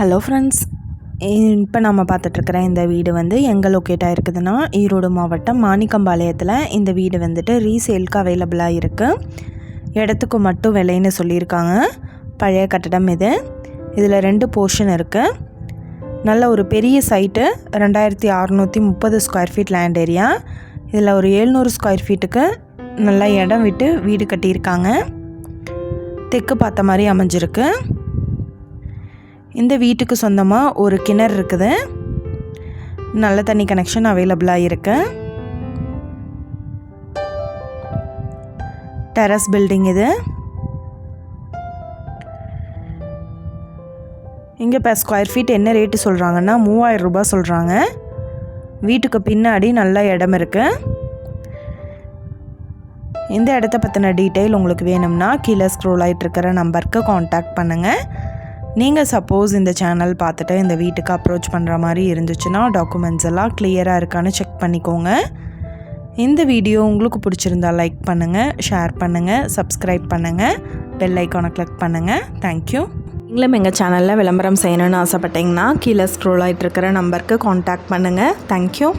Hello friends, இப்போ நம்ம பார்த்துட்ருக்குற இந்த வீடு வந்து எங்கே லொக்கேட் ஆகிருக்குதுன்னா ஈரோடு மாவட்டம் மாணிக்கம்பாளையத்தில் இந்த வீடு வந்துட்டு ரீசேலுக்கு அவைலபிளாக இருக்குது. இடத்துக்கு மட்டும் விலைன்னு சொல்லியிருக்காங்க. பழைய கட்டடம் இது. இதில் 2 போர்ஷன் இருக்குது. நல்ல ஒரு பெரிய site, 2630 square feet land area. இதில் ஒரு 700 ஸ்கொயர் ஃபீட்டுக்கு நல்லா இடம் விட்டு வீடு கட்டியிருக்காங்க. தெற்கு பார்த்த மாதிரி அமைஞ்சிருக்கு. இந்த வீட்டுக்கு சொந்தமாக ஒரு கிணறு இருக்குது. நல்ல தண்ணி கனெக்ஷன் அவைலபிளாக இருக்குது. டெரஸ் பில்டிங் இது. இங்கே இப்போ ஸ்கொயர் ஃபீட் என்ன ரேட்டு சொல்கிறாங்கன்னா 3000 ரூபாய் சொல்கிறாங்க. வீட்டுக்கு பின்னாடி நல்ல இடம் இருக்குது. இந்த இடத்த பற்றின டீட்டெயில் உங்களுக்கு வேணும்னா கீழே ஸ்க்ரோல் ஆகிட்டு இருக்கிற நம்பருக்கு காண்டாக்ட் பண்ணுங்கள். நீங்கள் சப்போஸ் இந்த சேனல் பார்த்துட்டு இந்த வீட்டுக்கு அப்ரோச் பண்ணுற மாதிரி இருந்துச்சுன்னா டாக்குமெண்ட்ஸ் எல்லாம் கிளியராக இருக்கான்னு செக் பண்ணிக்கோங்க. இந்த வீடியோ உங்களுக்கு பிடிச்சிருந்தா லைக் பண்ணுங்கள், ஷேர் பண்ணுங்கள், சப்ஸ்கிரைப் பண்ணுங்கள், பெல் ஐக்கானை கிளிக் பண்ணுங்கள். தேங்க்யூ. நீங்களும் எங்கள் சேனலில் விளம்பரம் செய்யணும்னு ஆசைப்பட்டீங்கன்னா கீழே ஸ்க்ரோல் ஆகிட்டு இருக்கிற நம்பருக்கு காண்டாக்ட் பண்ணுங்கள். தேங்க்யூ.